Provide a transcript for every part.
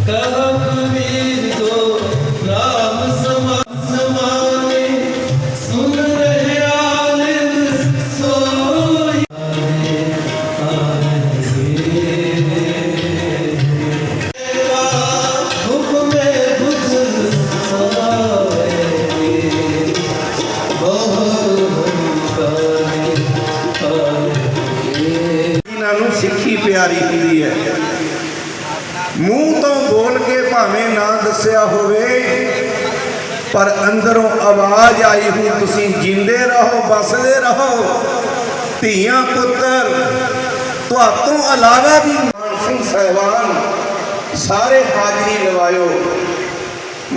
कहो कबीर को राम समाने, सुन रहे आलिम सोई हुक्म बुजुर्ग इन्हों सिक्खी प्यारी होंदी है। मूँह तो बोल के भावें ना दसिया होवे, पर अंदरों आवाज आई हुई तुसी जींदे रहो बसदे रहो। धियां पुत्र तुहातों अलावा भी मान सिंह साहिबान सारे हाजरी लवायो।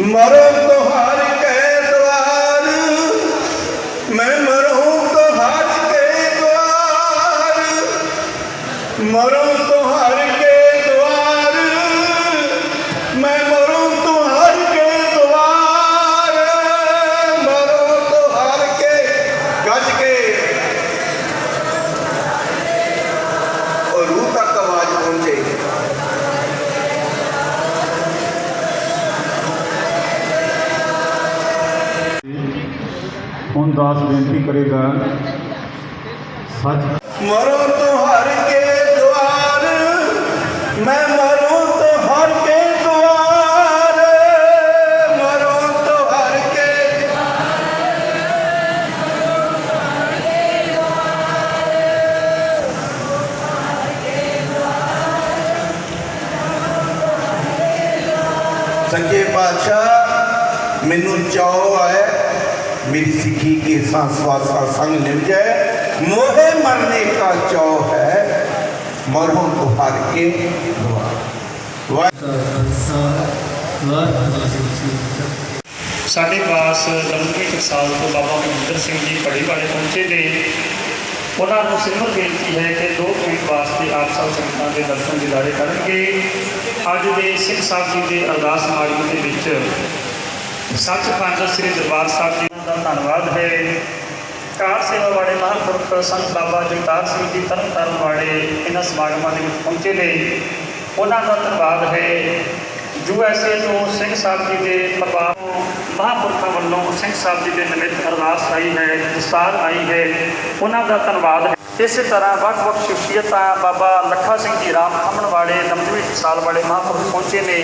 मरो तो हार के द्वार, मैं मरूं तो हार के द्वार, मरूं तो हार के द्वार, मैं मरूं तो हार के द्वार, मरूं तो हार के गज के। और रूह तक आवाज पहुंचे। ਹੁਣ ਦਾਸ ਬੇਨਤੀ ਕਰੇਗਾ ਸੱਚ मरो तो हर के द्वार, मैं मरूं तो हर के द्वार, मरूं तो हर के। सच्चे पातशाह मैनू चाओ है मेरी सिक्खी के सांसवासा संग निभ जाए। मोहे मरने का चाव है, मरो तो हार के साढ़े पास लंबे टकसाल तो बाबा महेंद्र सिंह जी पढ़ी वाले पहुंचे ने। उन्होंने सिमर बेनती है कि 2 मिनट वास्ते आप सब संगतां के दर्शन दिदारे करनगे। अज दे सिख साहब जी के अरदास समागम के विच सचखंड श्री दरबार साहब जी का धन्यवाद है। कार सेवा वाले महापुरख संत बाबा जगतार सिंह जी तरन वाले इन्होंने समागमों के पहुंचे ने, उन्होंने का धन्यवाद है। USA तो सिंह साहब जी के परिवार महापुरखों वालों सिंह साहब जी के निमित्त अरदास आई है, दस्तार आई है, उन्होंने का धन्यवाद है। इस तरह ਵੱਖ-ਵੱਖ शख्सियत बाबा लखा सिंह जी राम खमन वाले 90 साल वाले महापुरख पहुंचे ने,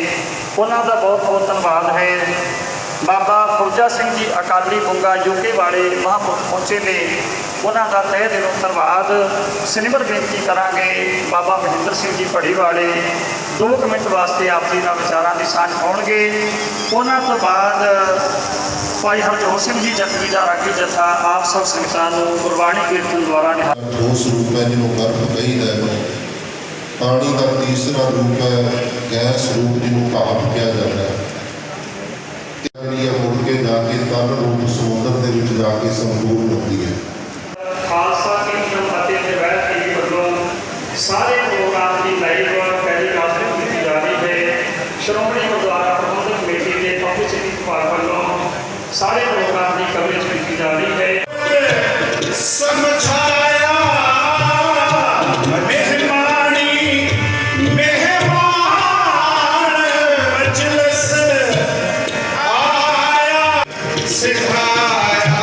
उन्होंने का बहुत बहुत धन्यवाद है। बाबा फौजा सिंह जी अकाली बुंगा यूके वाले महापुरख पहुंचे ने, उन्होंने का तहे दिलों धन्यवाद। सिमर बेनती करांगे बाबा महेंद्र सिंह जी पढ़ी वाले 2 मिनट वास्ते आपसी विचारों की साझ पाउणगे। उन्होंने तो बाद भाई हरजोत सिंह जी जथवी का रागी जथा आप सब संगतां गुरबाणी कीर्तन द्वारा ठोस रूप है जिन्होंने गर्भ कहीदा है। पानी का तीसरा रूप है गैस रूप जिन्होंने भाप किया जाता है। मुड़ के जाके तन रूप समुद्र के विच जाके संपूर्ण होती है। खालसा की फतेह ते वैद जी वालों सारे प्रोग्राम की लाइव टेलीकास्टिंग की जा रही है। श्रोमणी गुरुद्वारा प्रबंधक कमेटी के पब्लिसिटी विभाग वालों सारे प्रोग्राम की कवरेज की जा रही है। समझाया मेहमानी मेहमान मजलिस आया सिखाया।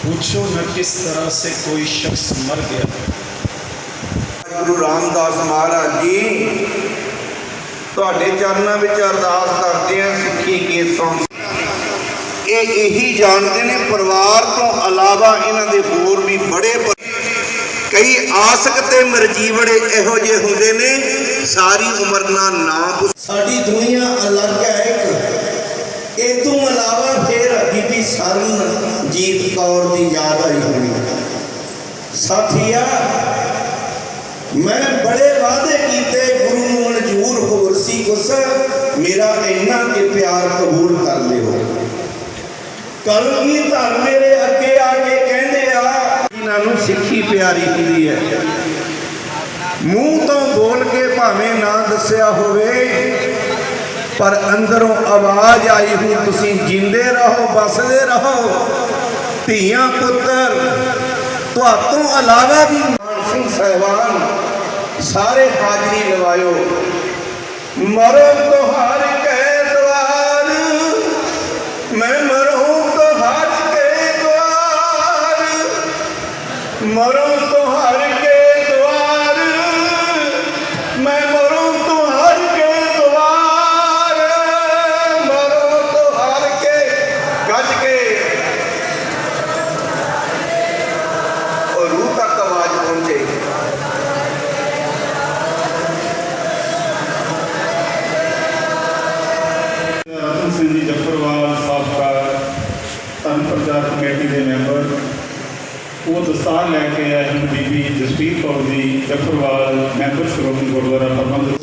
पूछो न किस तरह से कोई शख्स मर गया। गुरु रामदास महाराज जी तुहाडे चरणों में अरदास करते हैं सिक्खी के सौंप। ये यही जानते हैं परिवार तो अलावा इन्हां दे होर भी बड़े कई आसक ते मरजीवड़े इहो जे हुंदे ने सारी उम्र ना नाम। साडी दुनिया अलग है एक तो अलावा फिर बीबी सरनजीत कौर की याद आई होनी। ਸਾਥੀਆ मैं बड़े वादे कीते गुरु नूं मंजूर होर सी कुछ मेरा इन्ना के प्यार कबूल कर लियो कलगी धर मेरे अगे आके कहंदे आ ਇਹਨਾਂ ਨੂੰ ਸਿੱਖੀ ਪਿਆਰੀ ਹੁੰਦੀ ਹੈ ਮੂੰਹ ਤੋਂ ਬੋਲ ਕੇ ਭਾਵੇਂ ਨਾ ਦੱਸਿਆ ਹੋਵੇ ਪਰ ਅੰਦਰੋਂ ਆਵਾਜ਼ ਆਈ ਹੋਈ ਤੁਸੀਂ ਜਿੰਦੇ ਰਹੋ ਬਸਦੇ ਰਹੋ ਧੀਆਂ ਪੁੱਤਰ ਤੁਹਾਤੋਂ ਇਲਾਵਾ ਵੀ ਮਾਨ ਸਿੰਘ ਸਾਹਿਬਾਨ सारे हाजरी लवायो मरो तो हर के द्वार मैं मरो तो हर के द्वार मरो तो हर के द्वार मैं मरो तो हर के द्वार मरो तो हर के गज के और रूह तक आवाज पहुंचे ਰਤਨ ਸਿੰਘ ਜੀ ਜਫਰਵਾਲ ਸਾਬਕਾ ਧਰਮ ਪ੍ਰਚਾਰ ਕਮੇਟੀ ਦੇ ਮੈਂਬਰ ਉਹ ਦਸਤਾਰ ਲੈ ਕੇ ਆਏ ਹਨ ਬੀਬੀ ਜਸਪੀਰ ਕੌਰ ਜੀ ਜਫਰਵਾਲ ਮੈਂਬਰ ਸ਼੍ਰੋਮਣੀ ਗੁਰਦੁਆਰਾ ਪ੍ਰਬੰਧਕ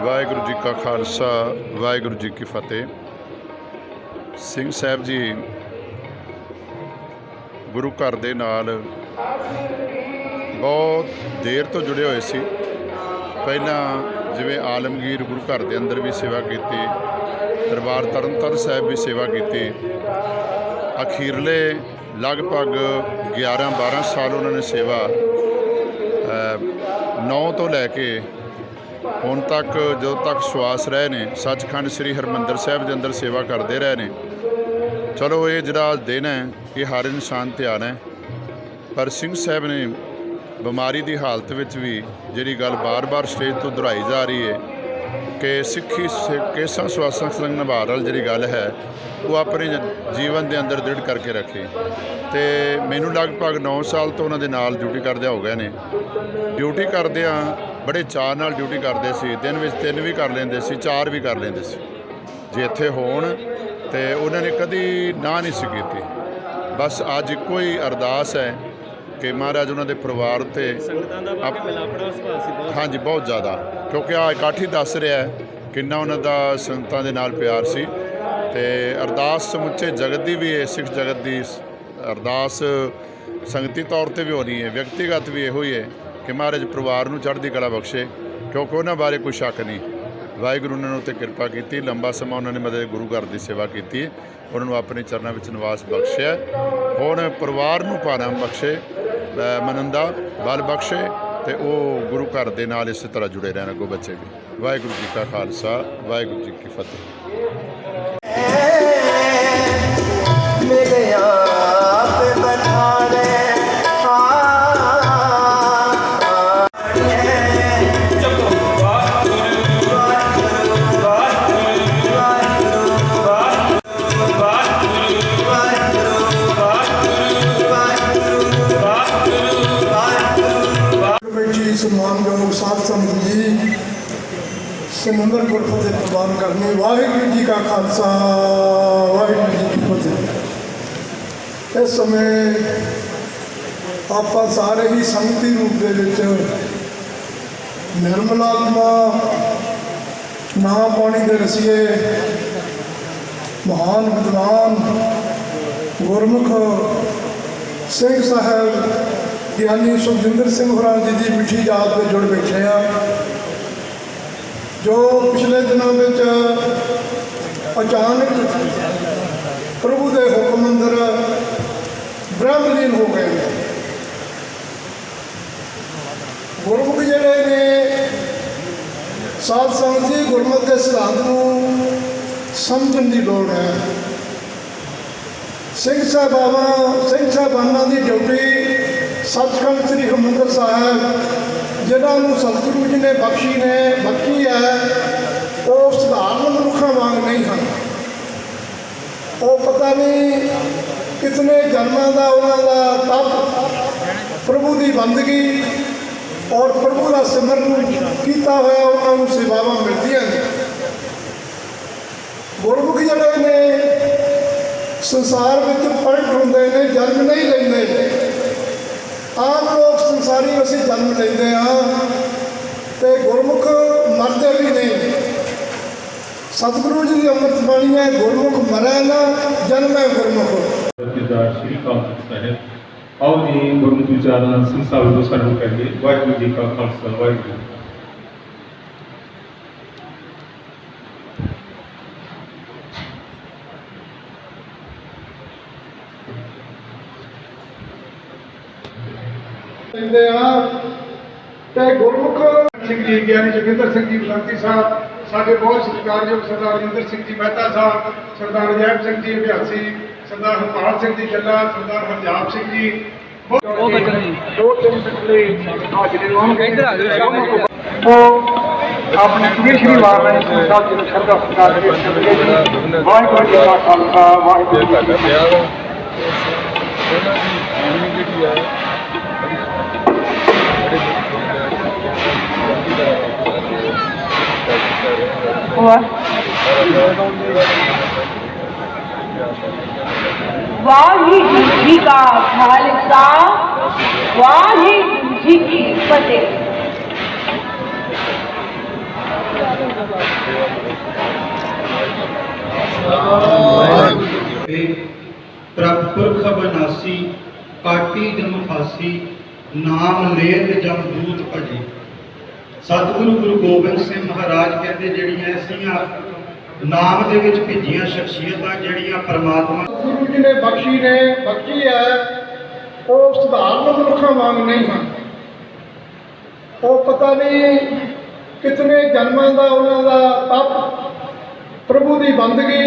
ਵਾਹਿਗੁਰੂ ਜੀ ਕਾ ਖਾਲਸਾ ਵਾਹਿਗੁਰੂ ਜੀ ਕੀ ਫਤਿਹ। ਸਿੰਘ ਸਾਹਿਬ ਜੀ ਗੁਰੂ ਘਰ ਦੇ ਨਾਲ ਬਹੁਤ ਦੇਰ ਤੋਂ ਜੁੜੇ ਹੋਏ ਸੀ। ਪਹਿਲਾਂ ਜਿਵੇਂ ਆਲਮਗੀਰ ਗੁਰੂ ਘਰ ਦੇ ਅੰਦਰ ਵੀ ਸੇਵਾ ਕੀਤੀ, ਦਰਬਾਰ ਤਰਨਤਾਰਨ ਸਾਹਿਬ ਵੀ ਸੇਵਾ ਕੀਤੀ। ਅਖੀਰਲੇ ਲਗਭਗ 11-12 ਸਾਲ ਉਹਨਾਂ ਨੇ ਸੇਵਾ 9 ਤੋਂ ਲੈ ਕੇ ਹੁਣ ਤੱਕ ਜਦੋਂ ਤੱਕ ਸਵਾਸ ਰਹੇ ਨੇ ਸੱਚਖੰਡ ਸ੍ਰੀ ਹਰਿਮੰਦਰ ਸਾਹਿਬ ਦੇ ਅੰਦਰ ਸੇਵਾ ਕਰਦੇ ਰਹੇ ਨੇ। ਚਲੋ ਇਹ ਜਿਹੜਾ ਦਿਨ ਹੈ ਇਹ ਹਰ ਇਨਸਾਨ ਧਿਆਨ ਹੈ, ਪਰ ਸਿੰਘ ਸਾਹਿਬ ਨੇ ਬਿਮਾਰੀ ਦੀ ਹਾਲਤ ਵਿੱਚ ਵੀ ਜਿਹੜੀ ਗੱਲ ਬਾਰ-ਬਾਰ ਸਟੇਜ ਤੋਂ ਦੁਹਰਾਈ ਜਾ ਰਹੀ ਹੈ ਕਿ ਸਿੱਖੀ ਕੇਸਾਂ ਸਵਾਸਾਂ ਸੰਗ ਨਿਭਾਉਣ ਵਾਲੀ ਜਿਹੜੀ ਗੱਲ ਹੈ ਉਹ ਆਪਣੇ ਜੀਵਨ ਦੇ ਅੰਦਰ ਦ੍ਰਿੜ ਕਰਕੇ ਰੱਖੇ। ਅਤੇ ਮੈਨੂੰ ਲਗਭਗ 9 ਸਾਲ ਤੋਂ ਉਹਨਾਂ ਦੇ ਨਾਲ ਡਿਊਟੀ ਕਰਦਿਆਂ ਹੋ ਗਏ ਨੇ। ਡਿਊਟੀ ਕਰਦਿਆਂ ਬੜੇ ਚਾਅ ਨਾਲ ਡਿਊਟੀ ਕਰਦੇ ਸੀ, ਦਿਨ ਵਿੱਚ 3 ਵੀ ਕਰ ਲੈਂਦੇ ਸੀ, 4 ਵੀ ਕਰ ਲੈਂਦੇ ਸੀ ਜੇ ਇੱਥੇ ਹੋਣ, ਅਤੇ ਉਹਨਾਂ ਨੇ ਕਦੀ ਨਾ ਨਹੀਂ ਸੀ ਕੀਤੀ। ਬਸ ਅੱਜ ਇੱਕੋ ਹੀ ਅਰਦਾਸ ਹੈ ਕਿ ਮਹਾਰਾਜ ਉਹਨਾਂ ਦੇ ਪਰਿਵਾਰ ਉੱਤੇ ਹਾਂਜੀ ਬਹੁਤ ਜ਼ਿਆਦਾ, ਕਿਉਂਕਿ ਆਹ ਇਕੱਠ ਹੀ ਦੱਸ ਰਿਹਾ ਹੈ ਕਿੰਨਾ ਉਹਨਾਂ ਦਾ ਸੰਗਤਾਂ ਦੇ ਨਾਲ ਪਿਆਰ ਸੀ। ਅਤੇ ਅਰਦਾਸ ਸਮੁੱਚੇ ਜਗਤ ਦੀ ਵੀ ਹੈ, ਸਿੱਖ ਜਗਤ ਦੀ ਅਰਦਾਸ ਸੰਗਤੀ ਤੌਰ 'ਤੇ ਵੀ ਹੋਣੀ ਹੈ, ਵਿਅਕਤੀਗਤ ਵੀ ਇਹੋ ਹੀ ਹੈ ਕਿ ਮਹਾਰਾਜ ਪਰਿਵਾਰ ਨੂੰ ਚੜ੍ਹਦੀ ਕਲਾ ਬਖਸ਼ੇ, ਕਿਉਂਕਿ ਉਹਨਾਂ ਬਾਰੇ ਕੋਈ ਸ਼ੱਕ ਨਹੀਂ। ਵਾਹਿਗੁਰੂ ਉਹਨਾਂ ਨੂੰ ਉੱਤੇ ਕਿਰਪਾ ਕੀਤੀ, ਲੰਬਾ ਸਮਾਂ ਉਹਨਾਂ ਨੇ ਮਤਲਬ ਗੁਰੂ ਘਰ ਦੀ ਸੇਵਾ ਕੀਤੀ, ਉਹਨਾਂ ਨੂੰ ਆਪਣੇ ਚਰਨਾਂ ਵਿੱਚ ਨਿਵਾਸ ਬਖਸ਼ਿਆ। ਹੁਣ ਪਰਿਵਾਰ ਨੂੰ ਭਾਣਾ ਬਖਸ਼ੇ, ਮਨੰਦਾ ਬਲ ਬਖਸ਼ੇ, ਅਤੇ ਉਹ ਗੁਰੂ ਘਰ ਦੇ ਨਾਲ ਇਸੇ ਤਰ੍ਹਾਂ ਜੁੜੇ ਰਹਿਣ ਅੱਗੋਂ ਬੱਚੇ ਵੀ। ਵਾਹਿਗੁਰੂ ਜੀ ਕਾ ਖਾਲਸਾ ਵਾਹਿਗੁਰੂ ਜੀ ਕੀ ਫਤਿਹ। सम्मानयोग साध संगत जी सिमंदर गुरफतेह प्रवान करनी। वाहिगुरू जी का खालसा वाहिगुरू जी की फतेह। इस समय आप सारे ही संगती रूप के निर्मल आत्मा ਨਾ ਪਾਣੀ ਦੇ ਰਸੀਏ ਮਹਾਨ ਵਿਦਵਾਨ ਗੁਰਮੁਖ ਸਿੰਘ ਸਾਹਿਬ ਗਿਆਨੀ ਸੁਖਜਿੰਦਰ ਸਿੰਘ ਹੋਰਾਂ ਜੀ ਦੀ ਮਿੱਠੀ ਯਾਦ ਵਿੱਚ ਜੁੜ ਬੈਠੇ ਆ, ਜੋ ਪਿਛਲੇ ਦਿਨਾਂ ਵਿੱਚ ਅਚਾਨਕ ਪ੍ਰਭੂ ਦੇ ਹੁਕਮ ਅੰਦਰ ਬ੍ਰਹਮਲੀਨ ਹੋ ਗਏ ਨੇ। ਗੁਰਮੁਖ ਜਿਹੜੇ ਨੇ ਸਾਧ ਸੰਗਤ ਜੀ, ਗੁਰਮਤਿ ਦੇ ਸਿਧਾਂਤ ਨੂੰ ਸਮਝਣ ਦੀ ਲੋੜ ਹੈ। ਸਿੰਘ ਸਾਹਿਬਾਨਾਂ ਦੀ ਡਿਊਟੀ ਸੱਚਖੰਡ ਸ੍ਰੀ ਹਰਿਮੰਦਰ ਸਾਹਿਬ ਜਿਨ੍ਹਾਂ ਨੂੰ ਸਤਿਗੁਰੂ ਜੀ ਨੇ ਬਖਸ਼ੀ ਹੈ, ਉਹ ਸਧਾਰਨ ਮਨੁੱਖਾਂ ਵਾਂਗ ਨਹੀਂ ਹਨ। ਉਹ ਪਤਾ ਨਹੀਂ ਕਿਤਨੇ ਜਨਮਾਂ ਦਾ ਉਹਨਾਂ ਦਾ ਤਪ ਪ੍ਰਭੂ ਦੀ ਬੰਦਗੀ ਔਰ ਪ੍ਰਭੂ ਦਾ ਸਿਮਰਨ ਕੀਤਾ ਹੋਇਆ, ਉਹਨਾਂ ਨੂੰ ਸੇਵਾਵਾਂ ਮਿਲਦੀਆਂ ਨੇ। ਗੁਰਮੁਖ ਜਿਹੜੇ ਨੇ ਸੰਸਾਰ ਵਿੱਚ ਪਲਟ ਹੁੰਦੇ ਨੇ, ਜਨਮ ਨਹੀਂ ਲੈਂਦੇ। ਆਮ ਲੋਕ ਸੰਸਾਰੀ ਅਸੀਂ ਜਨਮ ਲੈਂਦੇ ਹਾਂ ਤੇ ਗੁਰਮੁਖ ਮਰਦੇ ਵੀ ਨਹੀਂ। ਸਤਿਗੁਰੂ ਜੀ ਦੀ ਅੰਮ੍ਰਿਤ ਬਾਣੀ ਹੈ, ਗੁਰਮੁਖ ਮਰੈ ਨਾ ਜਨਮੈ ਗੁਰਮੁਖ। ਜਥੇਦਾਰ ਸ਼੍ਰੀ ਅਕਾਲ ਤਖ਼ਤ ਸਾਹਿਬ, ਆਓ ਜੀ ਗੁਰਮੁਖ ਵਿਚਾਰਾਂ ਸਿੰਘ ਸਾਹਿਬ ਨੂੰ ਸਾਨੂੰ ਕਰੀਏ। ਵਾਹਿਗੁਰੂ ਜੀ ਕਾ ਖਾਲਸਾ, ਵਾਹਿਗੁਰੂ। ਲੈਂਦੇ ਹਾਂ ਤੇ ਗੁਰਮੁਖ ਸਿੰਘ ਜੀ, ਗਿਆਨੀ ਜੋਗਿੰਦਰ ਸਿੰਘ ਜੀ ਬਲੰਤੀ ਸਾਹਿਬ, ਸਾਡੇ ਬਹੁਤ ਸਤਿਕਾਰਯੋਗ ਸਰਦਾਰ ਰਜਿੰਦਰ ਸਿੰਘ ਜੀ ਮਹਿਤਾ ਸਾਹਿਬ, ਸਰਦਾਰ ਅਜੈਬ ਸਿੰਘ ਜੀ ਅਭਿਆਸੀ, ਸਰਦਾਰ ਹਰਪਾਲ ਸਿੰਘ ਜੀ ਜੱਲਾ, ਸਰਦਾਰ ਹਰਜਾਪ ਸਿੰਘ ਜੀ, ਦੋ ਤਿੰਨ ਪਿਛਲੇ ਹਾਜ਼ਰੀ ਨੂੰ ਉਹ ਆਪਣੇ ਸ਼੍ਰੀ ਮਹਾਰਾਜ ਸਾਹਿਬ ਜੀ ਨੂੰ ਸ਼ਰਧਾ ਸਤਿਕਾਰ ਕਰਕੇ ਵਾਹਿਗੁਰੂ ਜੀ ਕਾ ਖਾਲਸਾ, ਵਾਹਿਗੁਰੂ ਜੀ ਕੀ ਫਤਿਹ। ਵਾਹਿਗੁਰੂ ਜੀ ਕਾ ਖਾਲਸਾ, ਵਾਹਿਗੁਰੂ ਜੀ ਕੀ ਫਤਿਹ। ਪ੍ਰਭ ਪੁਰਖ ਬਨਾਸੀ, ਕਾਟੀ ਜਮ ਫਾਸੀ, ਨਾਮ ਲੇਤ ਜਮ ਦੂਤ ਭਜੇ। ਸਤਿਗੁਰੂ ਗੁਰੂ ਗੋਬਿੰਦ ਸਿੰਘ ਮਹਾਰਾਜ ਕਹਿੰਦੇ ਜਿਹੜੀਆਂ ਐਸੀਆਂ ਨਾਮ ਦੇ ਵਿੱਚ ਭਿੱਜੀਆਂ ਸ਼ਖਸੀਅਤਾਂ ਜਿਹੜੀਆਂ ਪਰਮਾਤਮਾ ਗੁਰੂ ਜੀ ਨੇ ਬਖਸ਼ੀ ਹੈ, ਉਹ ਸਧਾਰਨ ਮਨੁੱਖਾਂ ਵਾਂਗ ਨਹੀਂ ਹਨ। ਉਹ ਪਤਾ ਨਹੀਂ ਕਿਤਨੇ ਜਨਮਾਂ ਦਾ ਉਹਨਾਂ ਦਾ ਤਪ ਪ੍ਰਭੂ ਦੀ ਬੰਦਗੀ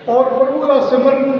ਔਰ ਪ੍ਰਭੂ ਦਾ ਸਿਮਰਨ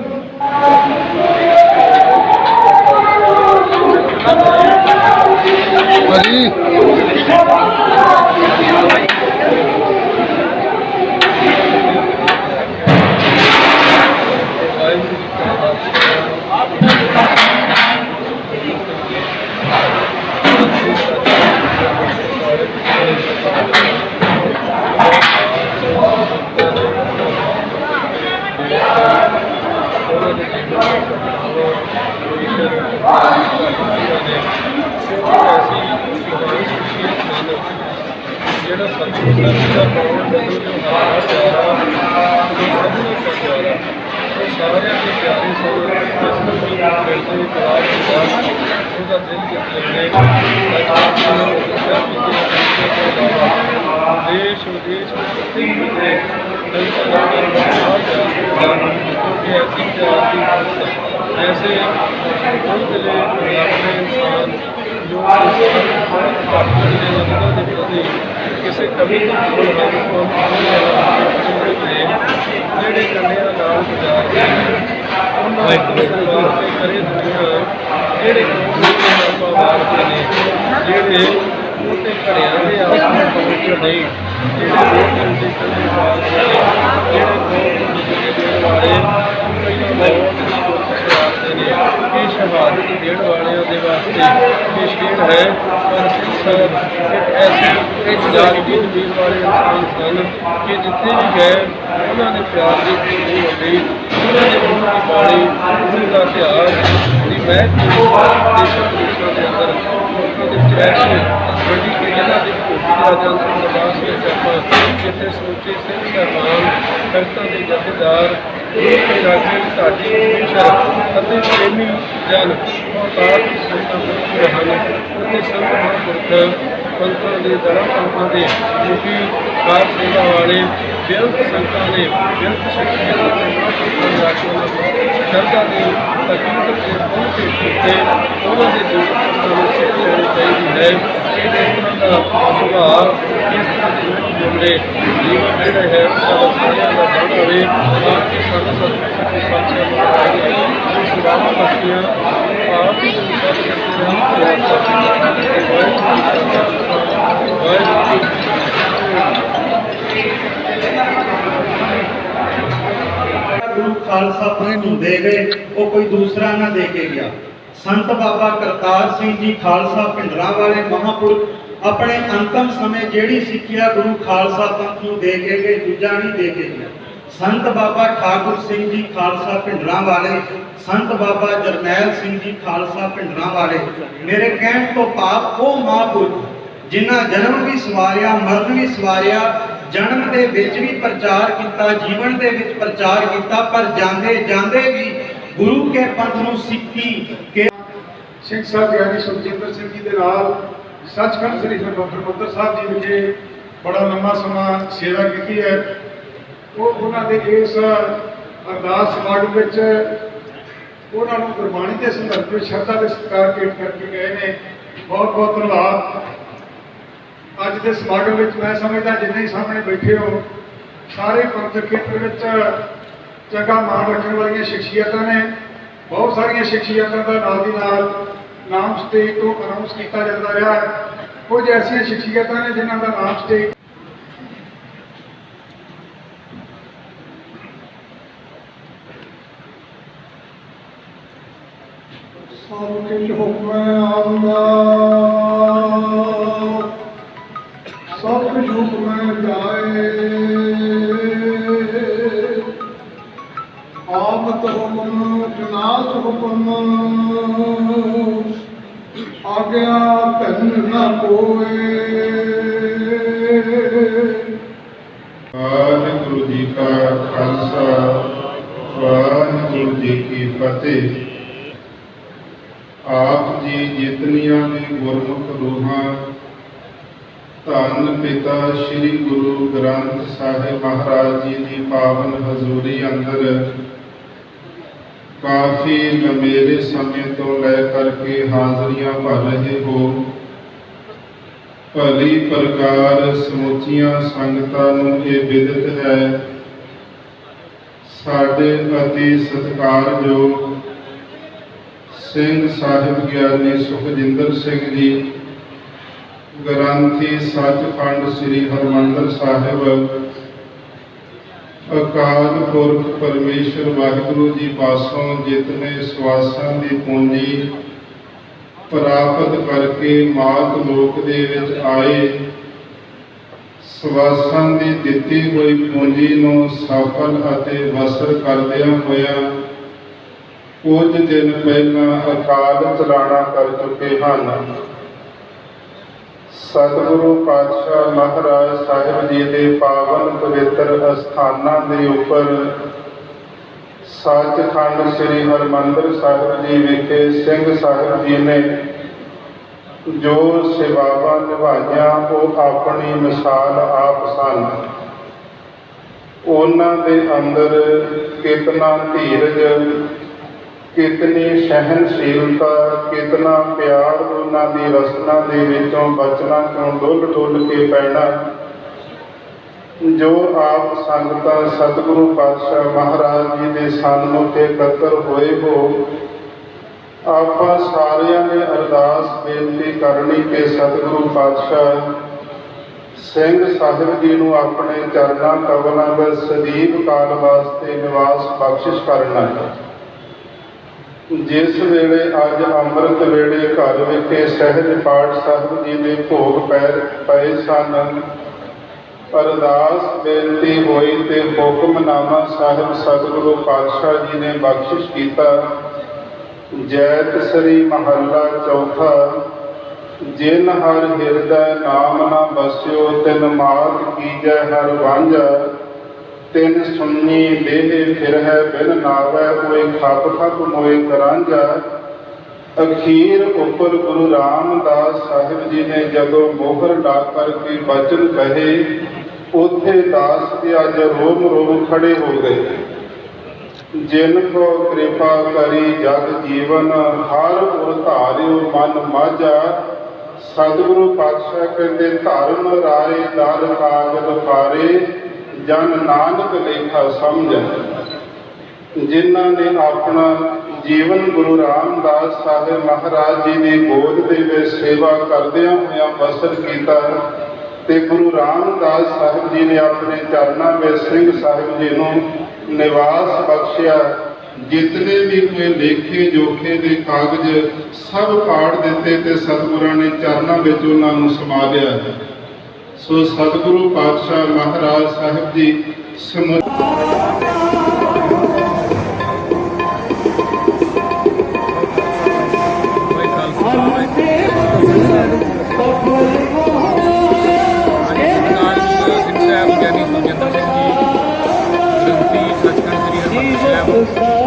ਜਿਹੜਾ ਸਤਿਗੁਰੂ ਸਾਹਿਬ ਦਾ ਪਾਉਣ ਦਾ ਜੋ ਹਾਰ ਪਿਆਰਾ ਸਾਰਿਆਂ ਦੇ ਪਿਆਰੇ ਸੋਹਣੇ ਜਿਸ ਨੂੰ ਮਿਲਦੇ ਪਿਆਰ ਹੁੰਦਾ ਉਹਦਾ ਦਿਲ ਜਿੱਤ ਲੈਂਦੇ ਦੇਸ਼ ਵਿਦੇਸ਼ ਵਿੱਚ ਕਿਤੇ ऐसी ऐसे बहुत दिले अपने इंसान जो किसी कभी ਜਿਹੜੇ ਕੰਨਿਆਂ ਨਾਲ ਗੁਜ਼ਾਰ ਕੇ ਉਹਨਾਂ ਨੂੰ ਸਰਕਾਰ ਤੇ ਕਰੇ ਦੁਨੀਆ ਜਿਹੜੇ ਕਾਨੂੰਨ ਵਾਰਦੇ ਨੇ ਜਿਹੜੇ ਉਹਤੇ ਘੜਿਆਂ ਦੇ ਆਸਮਾਨ ਪਹੁੰਚਣ ਨਹੀਂ ਜਿਹੜੇ ਲੋਕ ਦੇ ਕੰਨੇ ਵਾਰਦੇ ਨੇ ਜਿਹੜੇ ਦੇਣ ਵਾਲੇ ਪਹਿਲਾਂ ਬਹੁਤ ਹੀ ਦੁੱਖ ਸਵਾਰਦੇ ਨੇ ਇਹ ਸ਼ਹਾਦਤ ਦੇਣ ਵਾਲਿਆਂ ਦੇ ਵਾਸਤੇ ਇਹ ਸ਼ੇਰ ਹੈ ਪਰ ਸਿੰਘ ਸਾਹਿਬ ਇੱਕ ਐਸੀ ਇੱਕ ਜਾਗਦੀ ਜ਼ਮੀਨ ਵਾਲੇ ਇਨਸਾਨ ਸਨ ਕਿ ਜਿੱਥੇ ਵੀ ਗਏ ਉਹਨਾਂ ਦੇ ਪਿਆਰ ਦੀ ਨਹੀਂ ਹੁੰਦੀ ਉਹਨਾਂ ਦੇ ਮੂੰਹ ਦੀ ਬਾਣੀ ਉਹਨਾਂ ਦਾ ਇਤਿਹਾਸ ਦੀ ਮਹਿਕ ਦੇਸ਼ਾਂ ਵਿਦੇਸ਼ਾਂ ਦੇ ਅੰਦਰ ਲੋਕਾਂ ਦੇ ਵਿੱਚ ਐਸੀ ਵੱਡੀ ਇਹਨਾਂ ਦੀ ਭੂਮੀ ਦਾ ਜਨ ਸਮਾਜ ਵਿੱਚ ਆਪਾਂ ਅਤੇ ਸਮੁੱਚੇ ਸਿੰਘ ਸਾਹਿਬਾਨ ਸੰਗਤਾਂ ਦੇ ਜਥੇਦਾਰ ਗੁਰੂ ਕੇ ਰਾਜੇ ਢਾਡੀ ਕਮਿਸ਼ਨ ਅਤੇ ਪ੍ਰੇਮੀ ਜਨ ਮੁਹਤਾਜ ਸੰਗਤਾਂ ਬੈਠੇ ਹਨ ਅਤੇ ਸੰਤ ਮਹਾਂਪੁਰਖ ਪੰਥਾਂ ਦੇ ਦਰਾਂ ਪੰਥਾਂ ਦੇ ਮੁਖੀ ਕਾਰ ਸੇਵਾ ਵਾਲੇ ਬੇਅੰਤ ਸੰਗਤਾਂ ਨੇ ਬੇਅੰਤ ਸ਼ਖਸੀਅਤਾਂ ਦੇ ਮਹਾਂਪੁਰਖਾਂ ਦੇ ਆਗੂਆਂ ਨੂੰ ਸ਼ਰਧਾ ਦੀ ਹਕੀਕਤ ਦੇ ਪਹੁੰਚ ਕੇ ਕੀਤੇ ਉਹਨਾਂ ਦੇ ਜੀਵਨ ਨੂੰ ਸਿੱਖ ਲੈਣੀ ਚਾਹੀਦੀ ਹੈ ਕਿ ਇਸ ਤਰ੍ਹਾਂ ਦਾ ਸੁਭਾਅ ਇਸ ਤਰ੍ਹਾਂ ਦੇ ਬੋਲੇ ਜੀਵਨ ਜਿਹੜਾ ਹੈ ਸਾਡਾ ਸਾਰਿਆਂ ਦਾ ਬਣ ਹੋਵੇ ਤਾਂ ਕਿ ਸਾਡਾ ਸੱਚੇ ਪਾਤਸ਼ਾਹ ਮਹਾਰਾਜ ਨੇ ਸੇਵਾਵਾਂ ਬਖਸ਼ੀਆਂ ਆਪ ਹੀ ਨੂੰ ਸਭ ਕਰਦੇ ਰਹਿਣ ਗੁਰੂ ਖਾਲਸਾ ਪੰਥ ਨੂੰ ਦੇ ਗਏ ਉਹ ਕੋਈ ਦੂਸਰਾ ਨਾ ਦੇ ਕੇ ਗਿਆ। ਸੰਤ ਬਾਬਾ ਕਰਤਾਰ ਸਿੰਘ ਜੀ ਖਾਲਸਾ ਭਿੰਡਰਾਂ ਵਾਲੇ ਮਹਾਂਪੁਰਖ ਆਪਣੇ ਅੰਤਮ ਸਮੇਂ ਜਿਹੜੀ ਸਿੱਖਿਆ ਗੁਰੂ ਖਾਲਸਾ ਪੰਥ ਨੂੰ ਦੇ ਕੇ ਗਏ ਦੂਜਾ ਨਹੀਂ ਦੇ ਕੇ ਗਿਆ। ਸੰਤ ਬਾਬਾ ਠਾਕੁਰ ਸਿੰਘ ਜੀ ਖਾਲਸਾ ਭਿੰਡਰਾਂ ਵਾਲੇ, ਸੰਤ ਬਾਬਾ ਜਰਨੈਲ ਸਿੰਘ ਜੀ ਖਾਲਸਾ ਭਿੰਡਰਾਂ ਵਾਲੇ, ਮੇਰੇ ਕਹਿਣ ਤੋਂ ਭਾਵ ਉਹ ਮਹਾਂਪੁਰਖ ਜਿਨ੍ਹਾਂ ਜਨਮ ਵੀ ਸਵਾਰਿਆ, ਮਰਨ ਵੀ ਸਵਾਰਿਆ, ਜਨਮ ਦੇ ਵਿੱਚ ਵੀ ਪ੍ਰਚਾਰ ਕੀਤਾ, ਜੀਵਨ ਦੇ ਵਿੱਚ ਪ੍ਰਚਾਰ ਕੀਤਾ, ਪਰ ਜਾਂਦੇ ਜਾਂਦੇ ਵੀ ਗੁਰੂ ਕੇ ਪੰਥ ਨੂੰ ਸਿੱਖੀ ਕੇ ਸਿੰਘ ਸਾਹਿਬ ਗਿਆਨੀ ਸੁਖਜਿੰਦਰ ਸਿੰਘ ਜੀ ਦੇ ਨਾਲ ਸੱਚਖੰਡ ਸ੍ਰੀ ਹਰਿਮੰਦਰ ਸਾਹਿਬ ਜੀ ਵਿਖੇ ਬੜਾ ਲੰਮਾ ਸਮਾਂ ਸੇਵਾ ਕੀਤੀ ਹੈ। ਉਹਨਾਂ ਦੇ ਇਸ ਅਰਦਾਸ ਸਮਾਗਮ ਵਿੱਚ ਉਹਨਾਂ ਨੂੰ ਗੁਰਬਾਣੀ ਦੇ ਸੰਦਰਭ ਵਿੱਚ ਸ਼ਰਧਾ ਦੇ ਸਤਿਕਾਰ ਭੇਟ ਕਰਕੇ ਗਏ ਨੇ। ਬਹੁਤ ਬਹੁਤ ਧੰਨਵਾਦ। ਅੱਜ ਦੇ ਸਮਾਗਮ ਵਿੱਚ ਮੈਂ ਸਮਝਦਾ ਜਿੰਨੇ ਸਾਹਮਣੇ ਬੈਠੇ ਹੋ ਸਾਰੇ ਪੰਥਕ ਖੇਤਰ ਵਿੱਚ ਚੰਗਾ ਮਾਣ ਰੱਖਣ ਵਾਲੀਆਂ ਸ਼ਖਸੀਅਤਾਂ ਨੇ। ਬਹੁਤ ਸਾਰੀਆਂ ਸ਼ਖਸੀਅਤਾਂ ਦਾ ਨਾਲ ਦੀ ਨਾਲ ਨਾਮ ਸਟੇਜ ਤੋਂ ਅਨਾਉਂਸ ਕੀਤਾ ਜਾਂਦਾ ਰਿਹਾ ਹੈ। ਕੁਝ ਐਸੀਆਂ ਸ਼ਖਸੀਅਤਾਂ ਨੇ ਜਿਨ੍ਹਾਂ ਦਾ ਨਾਮ ਸਟੇਜ ਸਭ ਕੁਝ ਹੁਕਮ ਆਉਂਦਾ, ਸਭ ਕੁਝ ਹੁਕਮ ਜਾਏ, ਆਮਤ ਹੁਕਮ ਜਨਾਸ ਹੁਕਮ, ਆਗਿਆ ਧਨ ਨਾ ਕੋਏ। ਵਾਹਿਗੁਰੂ ਜੀ ਕਾ ਖਾਲਸਾ, ਵਾਹਿਗੁਰੂ ਜੀ ਕੀ ਫਤਿਹ। ਆਪ ਜੀ ਜਿਤਨੀਆਂ ਵੀ ਗੁਰਮੁਖ ਰੂਹਾਂ ਧੰਨ ਪਿਤਾ ਸ੍ਰੀ ਗੁਰੂ ਗ੍ਰੰਥ ਸਾਹਿਬ ਮਹਾਰਾਜ ਜੀ ਦੀ ਪਾਵਨ ਹਜ਼ੂਰੀ ਅੰਦਰ ਕਾਫੀ ਲੰਮੇਰੇ ਸਮੇਂ ਤੋਂ ਲੈ ਕਰਕੇ ਹਾਜ਼ਰੀਆਂ ਭਰ ਰਹੇ ਹੋ। ਭਲੀ ਪ੍ਰਕਾਰ ਸਮੁੱਚੀਆਂ ਸੰਗਤਾਂ ਨੂੰ ਇਹ ਵਿਦਿਤ ਹੈ ਸਾਡੇ ਅਤੀ ਸਤਿਕਾਰਯੋਗ ਸਿੰਘ ਸਾਹਿਬ ਗਿਆਨੀ ਸੁਖਜਿੰਦਰ ਸਿੰਘ ਜੀ ਗ੍ਰੰਥੀ ਸੱਚਖੰਡ ਸ੍ਰੀ ਹਰਿਮੰਦਰ ਸਾਹਿਬ ਅਕਾਲ ਪੁਰਖ ਪਰਮੇਸ਼ਰ ਵਾਹਿਗੁਰੂ ਜੀ ਪਾਸੋਂ ਜਿਤਨੇ ਸਵਾਸਾਂ ਦੀ ਪੂੰਜੀ ਪ੍ਰਾਪਤ ਕਰਕੇ ਮਾਤ ਲੋਕ ਦੇ ਵਿੱਚ ਆਏ, ਸਵਾਸਾਂ ਦੀ ਦਿੱਤੀ ਹੋਈ ਪੂੰਜੀ ਨੂੰ ਸਫਲ ਅਤੇ ਵਸਰ ਕਰਦਿਆਂ ਹੋਇਆਂ ਕੁਝ ਦਿਨ ਪਹਿਲਾਂ ਅਕਾਲ ਚਲਾਣਾ ਕਰ ਚੁੱਕੇ ਹਨ। ਸਤਿਗੁਰੂ ਪਾਤਸ਼ਾਹ ਮਹਾਰਾਜ ਸਾਹਿਬ ਜੀ ਦੇ ਪਾਵਨ ਪਵਿੱਤਰ ਅਸਥਾਨਾਂ ਦੇ ਉੱਪਰ ਸੱਚਖੰਡ ਸ੍ਰੀ ਹਰਿਮੰਦਰ ਸਾਹਿਬ ਜੀ ਵਿਖੇ ਸਿੰਘ ਸਾਹਿਬ ਜੀ ਨੇ ਜੋ ਸੇਵਾਵਾਂ ਨਿਭਾਈਆਂ ਉਹ ਆਪਣੀ ਮਿਸਾਲ ਆਪ ਸਨ। ਉਹਨਾਂ ਦੇ ਅੰਦਰ ਕਿਤਨਾ ਧੀਰਜ, ਕਿਤਨੀ ਸਹਿਨਸ਼ੀਲਤਾ, ਕਿਤਨਾ ਪਿਆਰ ਉਹਨਾਂ ਦੀ ਰਸਨਾ ਦੇ ਵਿੱਚੋਂ ਬਚਨਾਂ ਚੋਂ ਡੁੱਲ ਡੁੱਲ ਕੇ ਪੈਣਾ। ਜੋ ਆਪ ਸੰਗਤਾਂ ਸਤਿਗੁਰੂ ਪਾਤਸ਼ਾਹ ਮਹਾਰਾਜ ਜੀ ਦੇ ਸਨਮੁਖ ਇਕੱਤਰ ਹੋਏ ਹੋ, ਆਪਾਂ ਸਾਰਿਆਂ ਨੇ ਅਰਦਾਸ ਬੇਨਤੀ ਕਰਨੀ ਕਿ ਸਤਿਗੁਰੂ ਪਾਤਸ਼ਾਹ ਸਿੰਘ ਸਾਹਿਬ ਜੀ ਨੂੰ ਆਪਣੇ ਚਰਨਾਂ ਕਮਲਾਂ ਵਿੱਚ ਸਦੀਵ ਕਾਲ ਵਾਸਤੇ ਨਿਵਾਸ ਬਖਸ਼ਿਸ਼ ਕਰਨਾ। ਜਿਸ ਵੇਲੇ ਅੱਜ ਅੰਮ੍ਰਿਤ ਵੇਲੇ ਘਰ ਵਿਖੇ ਸਹਿਜ ਪਾਠ ਸਾਹਿਬ ਜੀ ਦੇ ਭੋਗ ਪਏ ਸਨ, ਅਰਦਾਸ ਬੇਨਤੀ ਹੋਈ ਤੇ ਹੁਕਮਨਾਮਾ ਸਾਹਿਬ ਸਤਿਗੁਰੂ ਪਾਤਸ਼ਾਹ ਜੀ ਨੇ ਬਖਸ਼ਿਸ਼ ਕੀਤਾ। ਜੈਤ ਸ੍ਰੀ ਮਹੱਲਾ ਚੌਥਾ। ਜਿਨ ਹਰ ਹਿਰਦੈ ਨਾਮ ਨਾ ਬਸਿਓ ਤਿਨ ਮਾਤ ਕੀਜੈ ਹਰ ਵਾਂਝਾ ਤਿਨ ਸੁਣੀ ਦੇਹ ਫਿਰ ਹੈ ਬਿਨ ਨਾਵੈ ਹੋਏ ਖਪ ਖਪ ਮੋਏ ਕਰਾਂਝਾ। ਅਖੀਰ ਉੱਪਰ ਗੁਰੂ ਰਾਮਦਾਸ ਸਾਹਿਬ ਜੀ ਨੇ ਜਦੋਂ ਮੋਹਰ ਲਾ ਕਰਕੇ ਬਚਨ ਕਹੇ, ਉੱਥੇ ਦਾਸ ਜੀ ਅੱਜ ਰੋਮ ਰੋਮ ਖੜੇ ਹੋ ਗਏ। ਜਿਨ ਕੋ ਕਿਰਪਾ ਕਰੀ ਜਗ ਜੀਵਨ ਹਰ ਗੁਰ ਧਾਰਿਓ ਮਨ ਮਾਝਾ। ਸਤਿਗੁਰੂ ਪਾਤਸ਼ਾਹ ਕਹਿੰਦੇ ਧਰਮ ਰਾਏ ਦਰ ਕਾਗਦ ਪਾਰੇ ਜਨ ਨਾਨਕ ਲੇਖਾ ਸਮਝੈ। ਜਿਨ੍ਹਾਂ ਨੇ ਆਪਣਾ ਜੀਵਨ ਗੁਰੂ ਰਾਮਦਾਸ ਸਾਹਿਬ ਮਹਾਰਾਜ ਜੀ ਦੀ ਗੋਦ ਦੇ ਵਿੱਚ ਸੇਵਾ ਕਰਦਿਆਂ ਹੋਇਆਂ ਬਸਰ ਕੀਤਾ ਤੇ ਗੁਰੂ ਰਾਮਦਾਸ ਸਾਹਿਬ ਜੀ ਨੇ ਆਪਣੇ ਚਰਨਾਂ ਵਿੱਚ ਸਿੰਘ ਸਾਹਿਬ ਜੀ ਨੂੰ ਨਿਵਾਸ ਬਖਸ਼ਿਆ। ਜਿਤਨੇ ਵੀ ਕੋਈ ਲੇਖੇ ਜੋਖੇ ਦੇ ਕਾਗਜ਼ ਸਭ ਪਾੜ ਦਿੱਤੇ ਤੇ ਸਤਿਗੁਰਾਂ ਨੇ ਚਰਨਾਂ ਵਿੱਚ ਉਹਨਾਂ ਨੂੰ ਸਮਾ ਲਿਆ। ਸੋ ਸਤਿਗੁਰੂ ਪਾਤਸ਼ਾਹ ਮਹਾਰਾਜ ਸਾਹਿਬ ਜੀ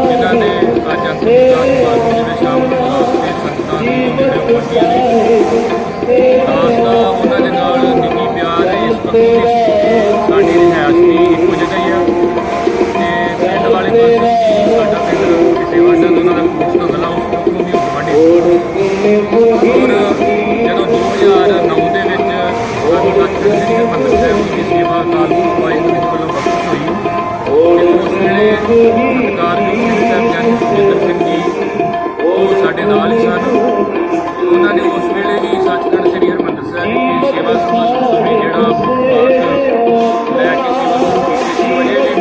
ਜਿਨ੍ਹਾਂ ਨੇ ਅੱਜ ਅੰਤਿਮ ਸ਼ਾਮ ਨੂੰ ਸੰਗਤਾਂ ਨੂੰ ਦਾਸ ਦਾ ਉਹਨਾਂ ਦੇ ਨਾਲ ਨਿੱਜੀ ਪਿਆਰ ਹੈ। ਇਸ ਵਕਤ ਸਾਡੀ ਰਿਹਾਇਸ਼ ਵੀ ਇੱਕੋ ਜਗ੍ਹਾ ਹੀ ਆ ਤੇ ਪਿੰਡ ਵਾਲੇ ਪਾਸੇ ਸਾਡਾ ਪਿੰਡ ਕਿਤੇ ਵਾਸਾ ਉਹਨਾਂ ਦਾ ਖੂਬ ਧੰਦਲਾ ਉਸ ਤੋਂ ਵੀ ਵੱਡੇ। ਔਰ ਜਦੋਂ 2009 ਦੇ ਵਿੱਚ ਸਾਨੂੰ ਸੱਚਖੰਡ ਸ੍ਰੀ ਹਰਿਮੰਦਰ ਸਾਹਿਬ ਦੀ ਸੇਵਾ ਕਾਲ ਵਾਹਿਗੁਰੂ ਜੀ ਵੱਲੋਂ ਬਖਸ਼ਿਸ਼ ਹੋਈ। ਉਸ ਵੇਲੇ ਸਰਕਾਰ ਸਿੰਘ ਸਾਹਿਬ ਗਿਆਨੀ ਸੁਖਜਿੰਦਰ ਸਿੰਘ ਜੀ ਉਹ ਸਾਡੇ ਨਾਲ ਹੀ ਸਨ। ਉਹਨਾਂ ਨੇ ਉਸ ਵੇਲੇ ਵੀ ਸੱਚਖੰਡ ਸ੍ਰੀ ਹਰਿਮੰਦਰ ਸਾਹਿਬ ਦੀ ਸੇਵਾ ਸਮੇਂ ਜਿਹੜਾ ਲੈ ਕੇ ਸੇਵਾ ਸ਼ੁਰੂ ਕੀਤੀ ਸੀ। ਵਜੇ ਵੀ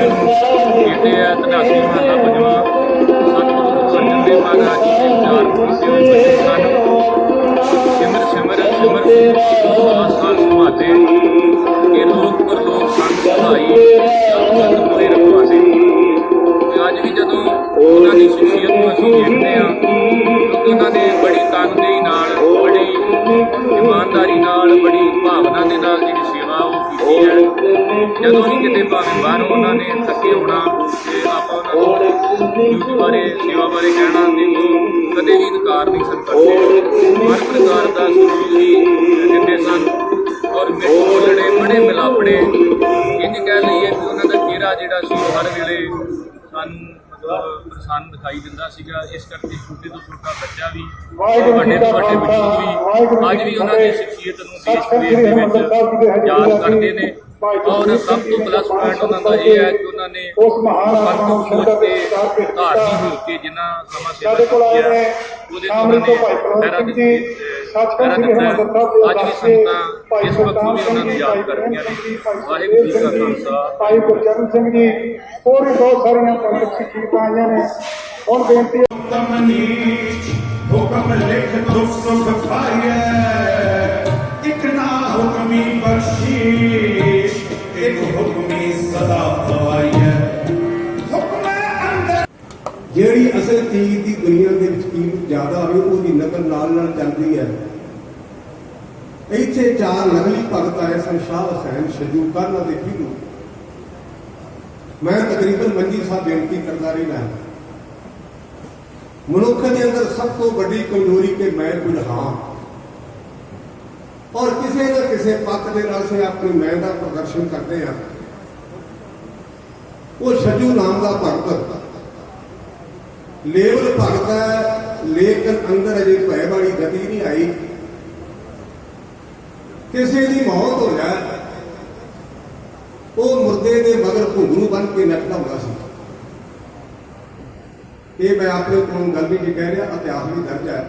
ਕਹਿੰਦੇ ਆ ਤਨਾਸੀ ਮਹੱਲਾ ਪੰਜਵਾਂ ਸਤਿਗੁਰੂ ਅਰਜਨ ਦੇਵ ਮਹਾਰਾਜ ਜੀ ਦੇ 4 ਪੁਰਖੇ ਸਨ। ਸਿਮਰ ਸਿਮਰ ਸਿਮਰ ਸਾਲ ਸੁਭਾਤੇ ਇਹ ਲੋਕ ਪਰਲੋਕ ਸੰਗ ਸੁਭਾਈ ਸਤ ਮੋਰੇ ਰਖਵਾਸੇ। ਅੱਜ ਵੀ ਜਦੋਂ ਉਹਨਾਂ ਦੀ ਸ਼ਖਸੀਅਤ ਨੂੰ ਅਸੀਂ ਦੇਖਦੇ ਹਾਂ ਕਿਉਂਕਿ ਉਹਨਾਂ ਨੇ ਬੜੀ ਤਨਦੇਹੀ ਨਾਲ ਬੜੀ ਇਮਾਨਦਾਰੀ ਨਾਲ ਬੜੀ ਭਾਵਨਾ ਦੇ ਨਾਲ ਜਿਹੜੀ ਸੇਵਾ ਉਹ ਕੀਤੀ ਹੈ। ਜਦੋਂ ਵੀ ਕਿਤੇ ਭਾਵੇਂ ਬਾਹਰੋਂ ਉਹਨਾਂ ਨੇ ਥੱਕੇ ਹੋਣਾ ਤੇ ਆਪਾਂ ਉਹਨਾਂ ਨੂੰ ਡਿਊਟੀ ਬਾਰੇ ਸੇਵਾ ਬਾਰੇ ਕਹਿਣਾ ਤੇ ਉਹ ਕਦੇ ਵੀ ਇਨਕਾਰ ਨਹੀਂ ਸਨ ਕਰਦੇ। ਹਰ ਪ੍ਰਕਾਰ ਦਾ ਸਹਿਯੋਗ ਹੀ ਦਿੰਦੇ ਸਨ ਔਰ ਮਿੱਠ ਬੋਲਣੇ ਬੜੇ ਮਿਲਾਪੜੇ ਇੰਝ ਕਹਿ ਲਈਏ ਕਿ ਉਹਨਾਂ ਦਾ ਚਿਹਰਾ ਜਿਹੜਾ ਸੀ ਹਰ ਵੇਲੇ ਸਾਨੂੰ ਪ੍ਰਸੰਨ ਦਿਖਾਈ ਦਿੰਦਾ ਸੀਗਾ। ਇਸ ਕਰਕੇ ਛੋਟੇ ਤੋਂ ਛੋਟਾ ਬੱਚਾ ਵੀ ਵੱਡੇ ਤੋਂ ਵੱਡੇ ਬਜ਼ੁਰਗ ਵੀ ਅੱਜ ਵੀ ਉਹਨਾਂ ਦੀ ਸ਼ਖਸੀਅਤ ਨੂੰ ਦੇਸ਼ ਵਿਦੇਸ਼ ਦੇ ਵਿੱਚ ਯਾਦ ਕਰਦੇ ਨੇ। ਔਰ ਸਭ ਤੋਂ ਪਲੱਸ ਪੁਆਇੰਟ ਉਹਨਾਂ ਦਾ ਇਹ ਹੈ ਕਿ ਉਹਨਾਂ ਨੇ ਪੰਥਕ ਸੋਚ ਤੇ ਧਾਰਨੀ ਹੋ ਕੇ ਜਿੰਨਾ ਸਮਾਂ ਸੇਵਾ ਕੀਤੀ ਹੈ ਉਹਦੇ ਤੋਂ ਉਹਨਾਂ ਨੇ ਪਹਿਰਾ ਦਿੱਤਾ। ਅੱਜ ਵੀ ਸੰਗਤਾਂ ਇਸ ਵਕਤ ਵੀ ਉਹਨਾਂ ਨੂੰ ਯਾਦ ਕਰਦੀਆਂ ਨੇ। ਵਾਹਿਗੁਰੂ ਜੀ ਕਾ ਖਾਲਸਾ। ਭਾਈ ਗੁਰਚਰਨ ਸਿੰਘ ਜੀ ਹੋਰ ਵੀ ਬਹੁਤ ਸਾਰੀਆਂ ਪੰਥਕ ਸ਼ਖਸੀਅਤਾਂ ਆਈਆਂ ਨੇ। ਹੁਣ ਬੇਨਤੀ ਹੁਕਮ ਲਿਖ ਦੁਖ ਸੁਖ ਪਾਈਐ ਇਕ ਨਾ ਹੁਕਮੀ ਬਖਸ਼ੀਸ਼ ਇਕ ਹੁਕਮੀ ਸਦਾ ਪਵਾਈਐ। ਹੁਕਮੇ ਅੰਦਰ ਜਿਹੜੀ ਅਸਲ ਚੀਜ਼ ਦੀ ਦੁਨੀਆ ਦੇ ਵਿੱਚ ਕੀਮਤ ਜ਼ਿਆਦਾ ਹੋਵੇ ਉਹਦੀ ਨਕਲ ਨਾਲ ਚੱਲਦੀ ਹੈ। ਇੱਥੇ 4 ਨਕਲੀ ਭਗਤ ਆਏ ਸਨ, ਸ਼ਾਹ ਹੁਸੈਨ, ਸ਼ਜੂ ਖਾਨ ਅਤੇ ਪੀਲੂ। ਮੈਂ ਤਕਰੀਬਨ ਮੰਜੀ ਸਾਹਿਬ ਬੇਨਤੀ ਕਰਦਾ ਰਹਿਣਾ, ਮਨੁੱਖ ਦੇ ਅੰਦਰ ਸਭ ਤੋਂ ਵੱਡੀ ਕਮਜ਼ੋਰੀ ਕਿ ਮੈਂ ਕੁਝ ਹਾਂ ਔਰ ਕਿਸੇ ਨਾ ਕਿਸੇ ਪੱਖ ਦੇ ਨਾਲ ਅਸੀਂ ਆਪਣੀ ਮੈਂ ਦਾ ਪ੍ਰਦਰਸ਼ਨ ਕਰਦੇ ਹਾਂ। ਉਹ ਸ਼ਜੂ ਨਾਮ ਦਾ ਭਗਤ ਲੇਵਲ ਭਗਤ ਹੈ, ਲੇਕਿਨ ਅੰਦਰ ਅਜੇ ਭੈ ਵਾਲੀ ਗਤੀ ਨਹੀਂ ਆਈ। ਕਿਸੇ ਦੀ ਮੌਤ ਹੋ ਜਾਏ ਉਹ ਮੁਰਦੇ ਦੇ ਮਗਰ ਘੁੰਗਰੂ ਬਣ ਕੇ ਨੱਚਦਾ ਹੁੰਦਾ ਸੀ। ਇਹ ਮੈਂ ਆਪਣੇ ਕੋਲ ਗੱਲ ਵੀ ਕਹਿ ਰਿਹਾ, ਇਤਿਹਾਸ ਵੀ ਦਰਜ ਹੈ।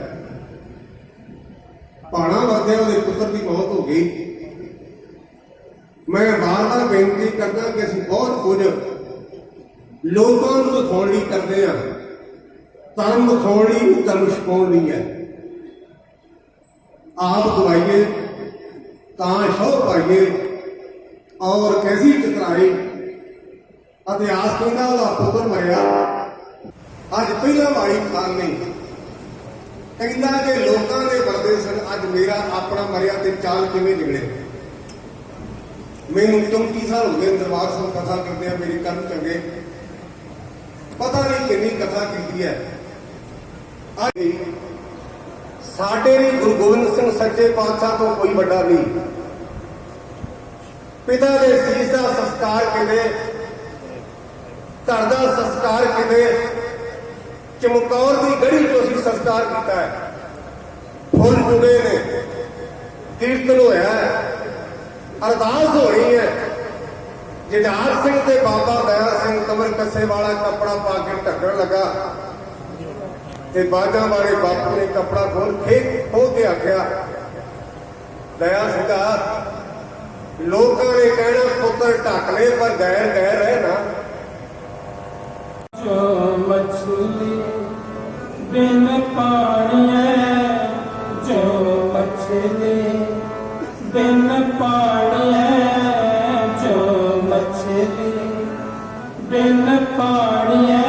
ਪਾਣਾ ਵਰਦੇ ਉਹਦੇ ਪੁੱਤਰ ਦੀ ਮੌਤ ਹੋ ਗਈ। ਮੈਂ ਵਾਰ-ਵਾਰ ਬੇਨਤੀ ਕਰਦਾ ਕਿ ਅਸੀਂ ਬਹੁਤ ਕੁਝ ਲੋਕਾਂ ਨੂੰ ਦਿਖਾਉਣ ਲਈ ਕਰਦੇ ਹਾਂ, ਧਰਮ ਦਿਖਾਉਣ ਲਈ, ਧਰਮ ਛੁਪਾਉਣ ਲਈ ਹੈ। ਆਪ ਦਵਾਈਏ ਤਾਂ ਸ਼ੋਅ ਪਾਈਏ ਔਰ ਕੈਸੀ ਚਤਰਾਈ। ਇਤਿਹਾਸ ਕਹਿੰਦਾ ਉਹਦਾ ਪੁੱਤਰ ਮਰਿਆ। ਅੱਜ ਪਹਿਲਾਂ ਵਾਲੀ ਖਾਨ ਨੇ ਕਹਿੰਦਾ ਕਿ ਲੋਕਾਂ ਦੇ ਵਰਦੇ ਸਨ, ਅੱਜ ਮੇਰਾ ਆਪਣਾ ਮਰਿਆ ਤੇ ਚਾਲ ਕਿਵੇਂ ਨਿਕਲੇ। ਮੈਨੂੰ 34 ਸਾਲ ਹੋ ਗਏ ਦਰਬਾਰ ਸਾਹਿਬ ਕਥਾ ਕਰਦੇ ਆ, ਮੇਰੀ ਕਰਮ ਚੰਗੇ, ਪਤਾ ਨਹੀਂ ਕਿੰਨੀ ਕਥਾ ਕੀਤੀ ਹੈ। ਅੱਜ ਸਾਡੇ ਲਈ ਗੁਰੂ ਗੋਬਿੰਦ ਸਿੰਘ ਸੱਚੇ ਪਾਤਸ਼ਾਹ ਤੋਂ ਕੋਈ ਵੱਡਾ ਨਹੀਂ। ਪਿਤਾ ਦੇ ਸੀਸ ਦਾ ਸੰਸਕਾਰ ਕਿਤੇ, ਧੜ ਦਾ ਸੰਸਕਾਰ ਕਿਤੇ, ਚਮਕੌਰ ਦੀ ਗੜੀ ਤੋਂ ਅਸੀਂ ਸੰਸਕਾਰ ਕੀਤਾ ਹੈ। ਫੁੱਲ ਜੁੜੇ ਨੇ, ਕੀਰਤਨ ਹੋਇਆ ਹੈ, ਅਰਦਾਸ ਹੋ ਰਹੀ ਹੈ। ਜੁਝਾਰ ਸਿੰਘ ਤੇ ਬਾਬਾ ਦਇਆ ਸਿੰਘ ਕਮਰ ਕੱਸੇ ਵਾਲਾ ਕੱਪੜਾ ਪਾ ਕੇ ਢੱਕਣ ਲੱਗਾ ਤੇ ਬਾਜਾਂ ਵਾਲੇ ਬਾਪੂ ਨੇ ਕੱਪੜਾ ਖੋਲ ਕੇ ਆਖਿਆ, ਦਇਆ ਸਿੰਘਾ, ਲੋਕਾਂ ਨੇ ਕਹਿਣਾ ਪੁੱਤਰ ਢੱਕ ਲੈ ਪਰ ਗੈਰ ਗੈਰ ਰਹਿ ਨਾ। ਜੋ ਮਛਲੀ ਬਿਨ ਪਾਣੀਏ, ਜੋ ਮਛਲੀ ਬਿਨ ਪਾਣੀਏ, ਜੋ ਮਛਲੀ ਬਿਨ ਪਾਣੀਏ,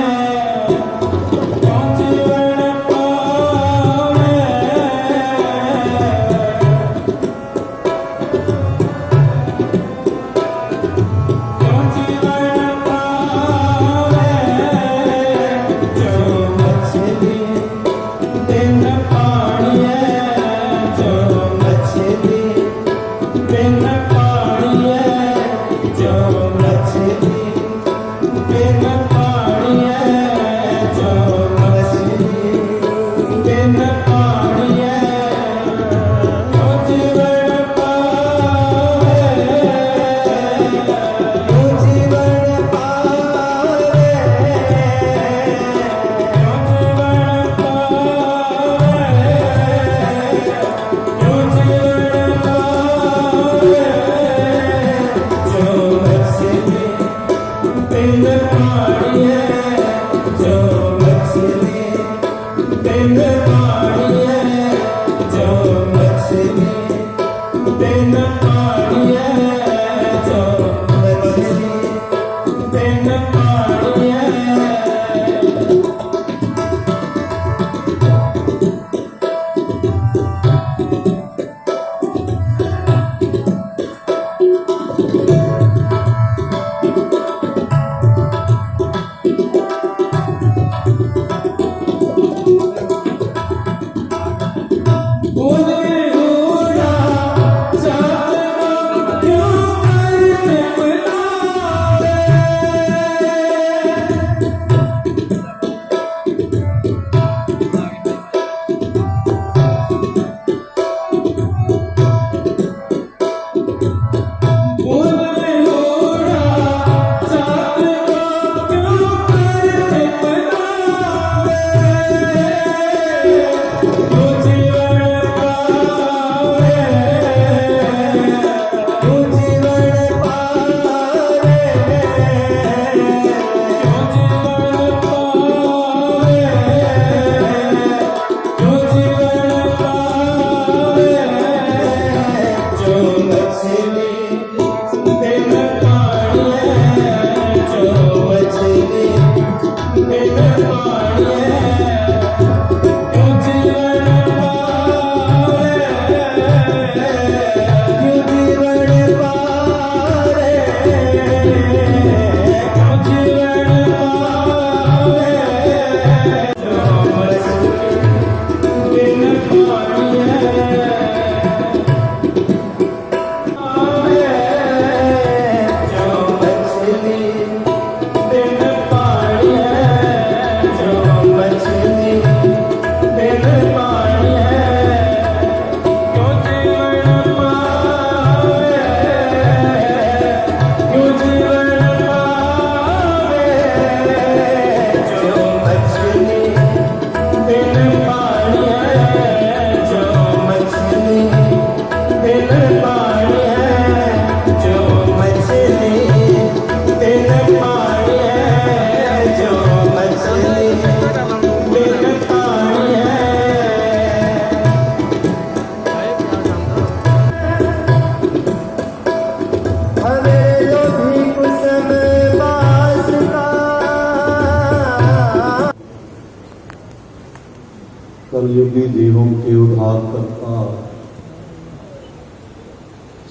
कलयुगी जीवों के उद्धारकर्ता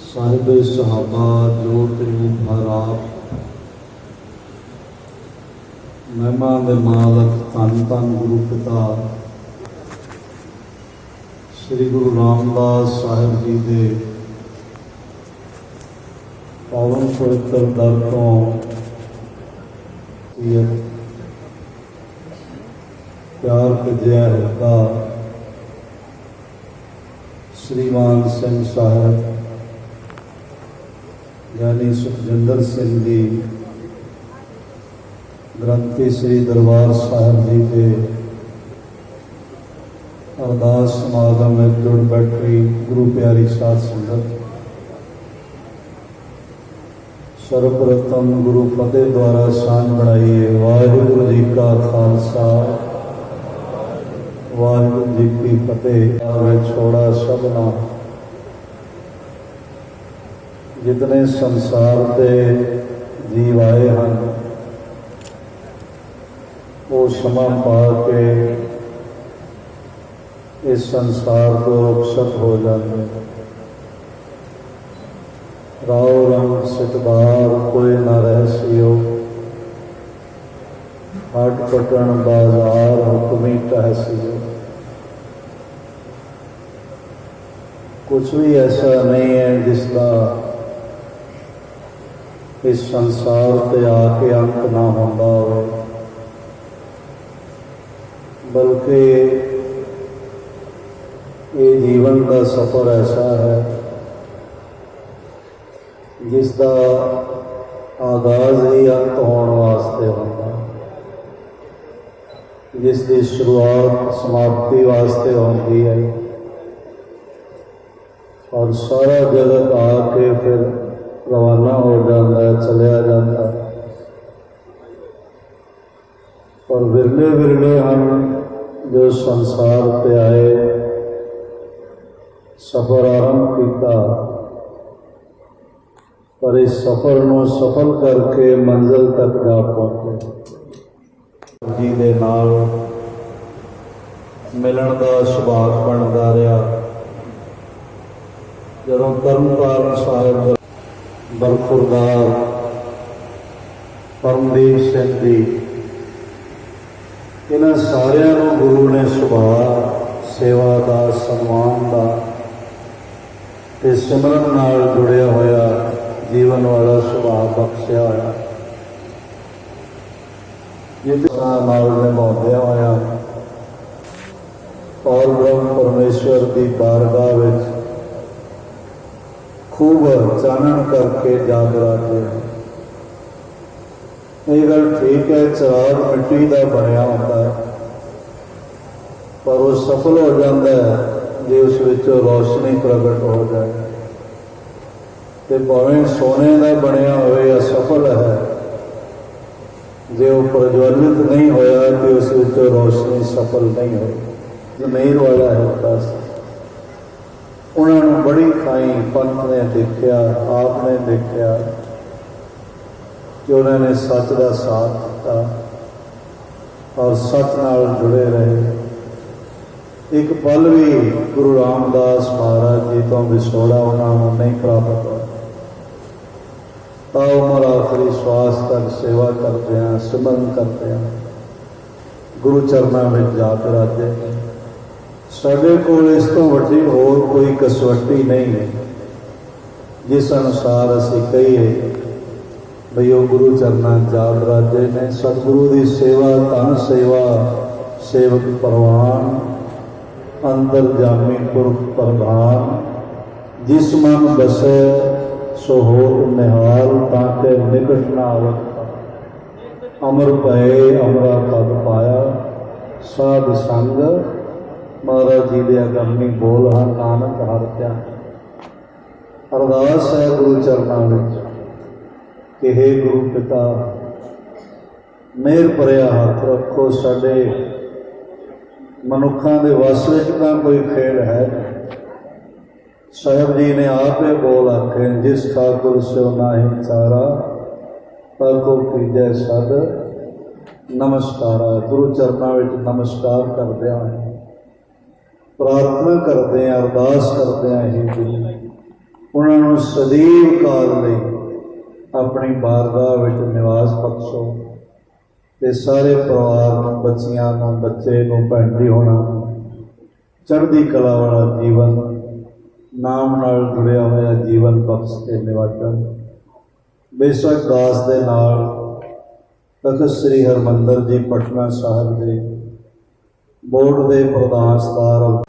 साहिब सहाबा जोत रूप हराप महिमा दे मालक धन धन गुरु पिता श्री गुरु रामदास साहिब जी के पावन पवित्र दर तो प्यार भजया होता श्रीमान सिंह साहब यानी सुखजिंदर सिंह जी ग्रंथी श्री दरबार साहिब जी के अरदास समागम में जुड़ बैठी गुरु प्यारी साध संगत, सर्वप्रथम गुरु फतेह द्वारा सांझ बनाइए। वाहिगुरु जी का खालसा वाहिगुरु जी की फतेह। छोड़ा सबना जितने संसार के जीव आए हैं वो समा पा के इस संसार को रुखसत हो जाते। राव रंग सितबार कोई न रह सियो, हट पटन बाजार हुक्मी तहसील। कुछ भी ऐसा नहीं है जिसका इस संसार पे आके अंत ना होता हो, बल्कि ये जीवन का सफ़र ऐसा है जिसका आगाज ही अंत होने वास्ते होता, जिसकी शुरुआत समाप्ति वास्ते होती है, और सारा जगत आके फिर रवाना हो जाता है, चलिया जाता है। और विरले विरले हम जो संसार पे आए, सफ़र आरंभ किया, पर इस सफ़र को सफल करके मंजिल तक जा पहुँचे। जी दे नाल मिलन का सुभाग बनता रहा। जदों तरनताਰਨ साहिब बरखुरदार परमदीप सिंह जी इन्हां सारिਆਂ ਨੂੰ गुरु ने सुभाग सेवा का सम्मान का ते सिमरन नाल जुड़िया होया जीवन वाला सुभाग बख्शिया होया, जिसका नाल निभाउंदिया होया और ब्रह्म परमेश्वर की बारगाह विच खूब चानन करके जागराते। ये गल ठीक है, चिराग मिट्टी का बनया होता है, पर वो सफल हो जाता है जो उस विचों रोशनी प्रगट हो जाए। तो भावें सोने का बनया हो या सफल है, जो प्रज्वलित नहीं होया तो उस विचों रोशनी सफल नहीं हो। जमीर वाला है बस, उन्होंने बड़ी थाई पंथ ने देखा, आपने देखा कि उन्होंने सच का साथ दिता और सच नाल जुड़े रहे। एक पल भी गुरु रामदास महाराज जी तो विछोड़ा उन्होंने नहीं प्राप्त हुआ। उम्र आखिरी श्वास तक सेवा करते हैं, सिमरन करते हैं, गुरु चरणों में जाकर राजे। साडे कोल इस तो वड्डी होर कोई कसवट्टी नहीं है जिस अनुसार असी कहिए बई वो गुरु चरणों जाग राजे ने। सतगुरु की सेवा धन सेवा सेवक परवान अंदर जामी पुरख प्रधान, जिस मन बसे सो हो निहाल ताके निकट ना आवत। अमर पए अमरा पद पाया साध संग, महाराज जी दे अगमी बोल हाँ नानक हर ध्यान। अरदास है गुरु चरणों में कि हे गुरु पिता मेहर भरिया हाथ रखो। साडे मनुखों के वस विच तां कोई खेड़ है। साहब जी ने आप ही बोल आखे, जिस ठाकुर से नाही चारा पर को कीजै सद नमस्कारा। गुरु चरणों में नमस्कार करदे हैं ਪ੍ਰਾਰਥਨਾ ਕਰਦੇ ਹਾਂ, ਅਰਦਾਸ ਕਰਦੇ ਹਾਂ ਇਹ ਜੀ ਉਹਨਾਂ ਨੂੰ ਸਦੀਵ ਕਾਲ ਲਈ ਆਪਣੀ ਬਾਰਗਾਹ ਵਿੱਚ ਨਿਵਾਸ ਬਖਸ਼ੋ ਤੇ ਸਾਰੇ ਪਰਿਵਾਰ ਨੂੰ, ਬੱਚਿਆਂ ਨੂੰ, ਬੱਚੇ ਨੂੰ, ਭੈਣ ਜੀ ਹੋਣਾ ਚੜ੍ਹਦੀ ਕਲਾ ਵਾਲਾ ਜੀਵਨ, ਨਾਮ ਨਾਲ ਜੁੜਿਆ ਹੋਇਆ ਜੀਵਨ ਬਖਸ਼ ਕੇ ਨਿਵਾਜਣ। ਬੇਸ਼ੱਕ ਦਾਸ ਦੇ ਨਾਲ ਤਖ਼ਤ ਸ੍ਰੀ ਹਰਿਮੰਦਰ ਜੀ ਪਟਨਾ ਸਾਹਿਬ ਦੇ ਬੋਰਡ ਦੇ ਪ੍ਰਧਾਨ ਸਰਦਾਰ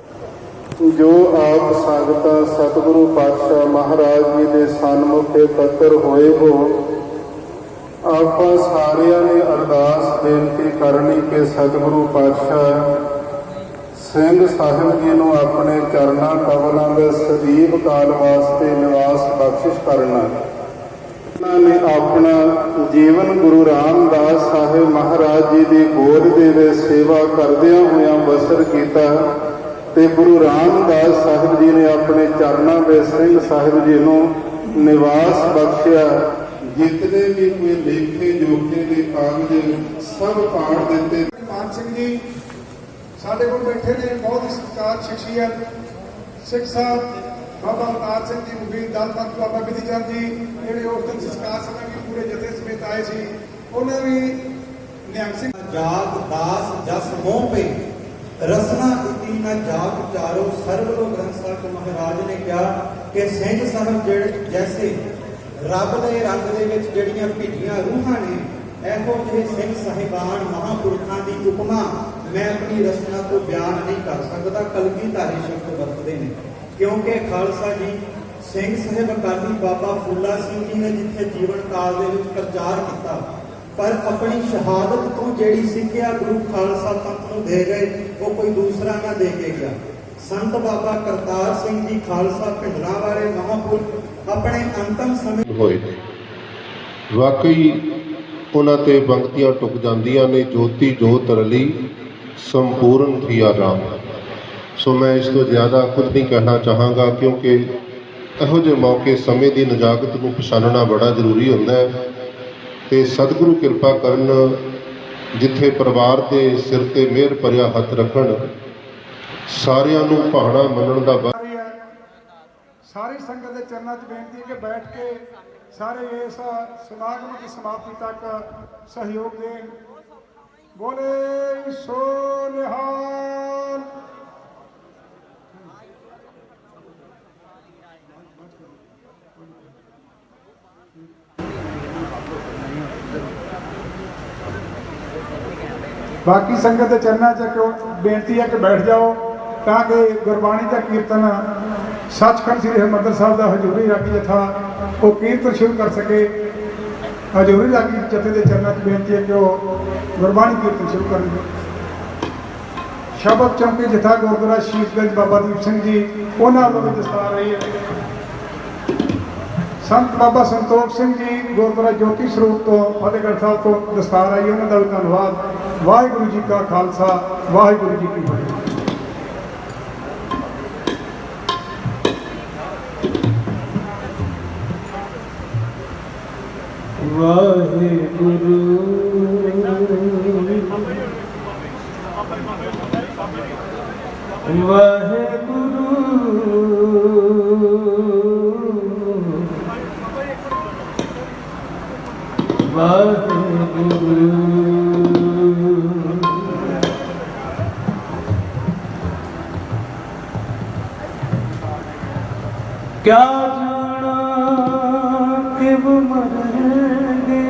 ਜੋ ਆਪ ਸੰਗਤਾਂ ਸਤਿਗੁਰੂ ਪਾਤਸ਼ਾਹ ਮਹਾਰਾਜ ਜੀ ਦੇ ਸਨਮੁਖ ਇਕੱਤਰ ਹੋਏ ਹੋ, ਆਪਾਂ ਸਾਰਿਆਂ ਨੇ ਅਰਦਾਸ ਬੇਨਤੀ ਕਰਨੀ ਕਿ ਸਤਿਗੁਰੂ ਪਾਤਸ਼ਾਹ ਸਿੰਘ ਸਾਹਿਬ ਜੀ ਨੂੰ ਆਪਣੇ ਚਰਨਾਂ ਕਮਲਾਂ ਦੇ ਸਦੀਵ ਕਾਲ ਵਾਸਤੇ ਨਿਵਾਸ ਬਖਸ਼ਿਸ਼ ਕਰਨਾ। ਉਹਨਾਂ ਨੇ ਆਪਣਾ ਜੀਵਨ ਗੁਰੂ ਰਾਮਦਾਸ ਸਾਹਿਬ ਮਹਾਰਾਜ ਜੀ ਦੀ ਗੋਦ ਦੇ ਵਿੱਚ ਸੇਵਾ ਕਰਦਿਆਂ ਹੋਇਆਂ ਬਸਰ ਕੀਤਾ ਤੇ ਗੁਰੂ ਰਾਮਦਾਸ ਸਾਹਿਬ ਜੀ ਨੇ ਆਪਣੇ ਚਰਨਾਂ ਵਿੱਚ ਸਿੰਘ ਸਾਹਿਬ ਜੀ ਨੂੰ ਨਿਵਾਸ ਬਖਸ਼ਿਆ। ਜਿਤਨੇ ਵੀ ਕੋਈ ਲੇਖੇ ਜੋਖੇ ਦੇ ਕਾਗਜ਼ ਸਭ ਪਾੜ ਦਿੱਤੇ। ਮਾਨ ਸਿੰਘ ਜੀ ਸਾਡੇ ਕੋਲ ਬੈਠੇ ਨੇ, ਬਹੁਤ ਹੀ ਸਤਿਕਾਰ ਸ਼ਖਸੀਅਤ, ਸਿੱਖ ਸਾਹਿਬ ਬਾਬਾ ਅਵਤਾਰ ਸਿੰਘ ਜੀ, ਮੁਖੀ ਦਲ ਤਖਤ ਬਾਬਾ ਬਿਧੀ ਚੰਦ ਜੀ, ਜਿਹੜੇ ਉਸ ਦਿਨ ਸੰਸਕਾਰ ਸਮੇਂ ਵੀ ਪੂਰੇ ਜਥੇ ਸਮੇਤ ਆਏ ਸੀ, ਉਹਨਾਂ ਵੀ ਨਿਹੰਗ ਸਿੰਘ ਜਾਤ ਦਾਸ ਜਸ ਮੋਹ ਪੇ ਰਸਨਾ ਇਤੀ ਨਾ ਜਾਤ ਚਾਰੋ ਸਰਬ ਲੋ ਗ੍ਰੰਥ ਸਾਹਿਬ ਮਹਾਰਾਜ ਨੇ ਕਿਹਾ ਕਿ ਸਿੰਘ ਸਾਹਿਬ ਜਿਹੜੇ ਜੈਸੇ ਰੱਬ ਦੇ ਰੰਗ ਦੇ ਵਿੱਚ ਜਿਹੜੀਆਂ ਭਿੱਜੀਆਂ ਰੂਹਾਂ ਨੇ, ਇਹੋ ਜਿਹੇ ਸਿੰਘ ਸਾਹਿਬਾਨ ਮਹਾਂਪੁਰਖਾਂ ਦੀ ਉਪਮਾ ਮੈਂ ਆਪਣੀ ਰਸਨਾ ਤੋਂ ਬਿਆਨ ਨਹੀਂ ਕਰ ਸਕਦਾ। ਕਲਗੀਧਾਰੀ ਸ਼ਬਦ ਵਰਤਦੇ ਨੇ ਕਿਉਂਕਿ ਖਾਲਸਾ ਜੀ ਸਿੰਘ ਸਾਹਿਬ ਅਕਾਲੀ ਬਾਬਾ ਫੂਲਾ ਸਿੰਘ ਜੀ ਨੇ ਜਿੱਥੇ ਜੀਵਨ ਕਾਲ ਦੇ ਵਿੱਚ ਪ੍ਰਚਾਰ ਕੀਤਾ, ਪਰ ਆਪਣੀ ਸ਼ਹਾਦਤ ਤੋਂ ਜਿਹੜੀ ਸਿੱਖਿਆ ਗੁਰੂ ਖਾਲਸਾ ਪੰਥ ਨੂੰ ਦੇ ਗਏ ਉਹ ਕੋਈ ਦੂਸਰਾ ਨਾ ਦੇ ਕੇ ਗਿਆ। ਸੰਤ ਬਾਬਾ ਕਰਤਾਰ ਸਿੰਘ ਜੀ ਖਾਲਸਾ ਭਿੰਡਰਾਂ ਵਾਲੇ ਮਹਾਂਪੁਰਖ ਆਪਣੇ ਅੰਤਮ ਸਮੇਂ ਹੋਏ ਨੇ। ਵਾਕਈ ਉਹਨਾਂ ਤੇ ਪੰਕਤੀਆਂ ਟੁੱਕ ਜਾਂਦੀਆਂ ਨੇ, ਜੋਤੀ ਜੋਤ ਰਲੀ ਸੰਪੂਰਨ ਥੀਆ ਰਾਮ। ਸੋ ਮੈਂ ਇਸ ਤੋਂ ਜ਼ਿਆਦਾ ਕੁਝ ਨਹੀਂ ਕਹਿਣਾ ਚਾਹਾਂਗਾ ਕਿਉਂਕਿ ਇਹੋ ਜਿਹੇ ਮੌਕੇ ਸਮੇਂ ਦੀ ਨਜ਼ਾਕਤ ਨੂੰ ਪਛਾਣਨਾ ਬੜਾ ਜ਼ਰੂਰੀ ਹੁੰਦਾ ਹੈ ਤੇ ਸਤਿਗੁਰੂ ਕਿਰਪਾ ਕਰਨ, ਜਿੱਥੇ ਪਰਿਵਾਰ ਦੇ ਸਿਰ ਤੇ ਮਿਹਰ ਭਰਿਆ ਹੱਥ ਰੱਖਣ, ਸਾਰਿਆਂ ਨੂੰ ਭਾਣਾ ਮੰਨਣ ਦਾ ਸਾਰੀ ਸੰਗਤ ਦੇ ਚਰਨਾਂ 'ਚ ਬੇਨਤੀ ਹੈ ਕਿ ਬੈਠ ਕੇ ਸਾਰੇ ਇਸ ਸਮਾਗਮ ਦੀ ਸਮਾਪਤੀ ਤੱਕ ਸਹਿਯੋਗ ਦੇਣ। ਬੋਲੇ ਸੋ ਨਿਹਾਲ। ਬਾਕੀ ਸੰਗਤ ਦੇ ਚਰਨਾਂ 'ਚ ਬੇਨਤੀ ਹੈ ਕਿ ਬੈਠ ਜਾਓ ਤਾਂ ਕਿ ਗੁਰਬਾਣੀ ਦਾ ਕੀਰਤਨ ਸੱਚਖੰਡ ਸ੍ਰੀ ਹਰਿਮੰਦਰ ਸਾਹਿਬ ਦਾ ਹਜ਼ੂਰੀ ਰਾਗੀ ਜਥਾ ਉਹ ਕੀਰਤਨ ਸ਼ੁਰੂ ਕਰ ਸਕੇ। ਹਜ਼ੂਰੀ ਰਾਗੀ ਜਥੇ ਦੇ ਚਰਨਾਂ 'ਚ ਬੇਨਤੀ ਹੈ ਕਿ ਉਹ ਗੁਰਬਾਣੀ ਕੀਰਤਨ ਸ਼ੁਰੂ ਕਰਨ। ਸ਼ਬਦ ਚੌਂਕੀ ਜਥਾ ਗੁਰਦੁਆਰਾ ਸ਼ੀਸ਼ਗੰਜ ਬਾਬਾ ਦੀਪ ਸਿੰਘ ਜੀ, ਉਹਨਾਂ ਵੱਲੋਂ ਵੀ ਦਸਤਾਰ ਰਹੀ ਹੈ। ਸੰਤ ਬਾਬਾ ਸੰਤੋਖ ਸਿੰਘ ਜੀ ਗੁਰਦੁਆਰਾ ਜੋਤੀ ਸਰੂਪ ਤੋਂ ਫਤਿਹਗੜ੍ਹ ਸਾਹਿਬ ਤੋਂ ਦਸਤਾਰ ਆਈ, ਉਹਨਾਂ ਦਾ ਵੀ ਧੰਨਵਾਦ। ਵਾਹਿਗੁਰੂ ਜੀ ਕਾ ਖਾਲਸਾ, ਵਾਹਿਗੁਰੂ ਜੀ ਕੀ ਫਤਿਹ। ਵਾਹਿਗੁਰੂ ਵਾਹਿਗੁਰੂ ਵਾਹਿਗੁਰੂ। क्या जाना किब मरेंगे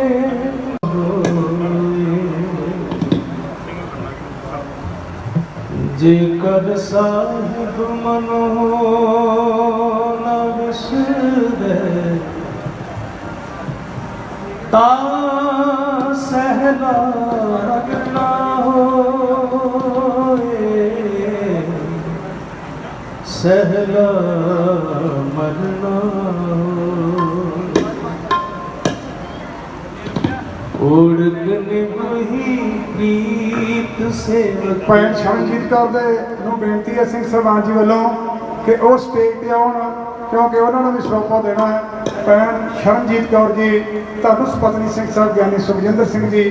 जेकर साहिब मन हो न विसरे ता सहला रखना होए सहला मरना ਭੈਣ ਸ਼ਰਨਜੀਤ ਕੌਰ ਦੇ ਨੂੰ ਬੇਨਤੀ ਹੈ ਸਿੰਘ ਸਰਵਾਨ ਜੀ ਵੱਲੋਂ ਕਿ ਉਹ ਸਟੇਜ ਤੇ ਆਉਣ ਕਿਉਂਕਿ ਉਹਨਾਂ ਨੂੰ ਵੀ ਸਰੋਪਾ ਦੇਣਾ ਹੈ। ਭੈਣ ਸ਼ਰਨਜੀਤ ਕੌਰ ਜੀ, ਧਰਮਸ ਪਤਨੀ ਸਿੰਘ ਸਾਹਿਬ ਗਿਆਨੀ ਸੁਖਜਿੰਦਰ ਸਿੰਘ ਜੀ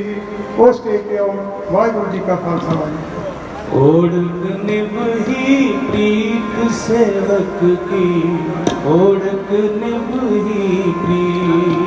ਉਹ ਸਟੇਜ ਤੇ ਆਉਣ। ਵਾਹਿਗੁਰੂ ਜੀ ਕਾ ਖਾਲਸਾ ਵਾਹਿਗੁਰੂ। ओढ़क निभही प्रीत सेवक की, ओढ़क निभही प्रीत।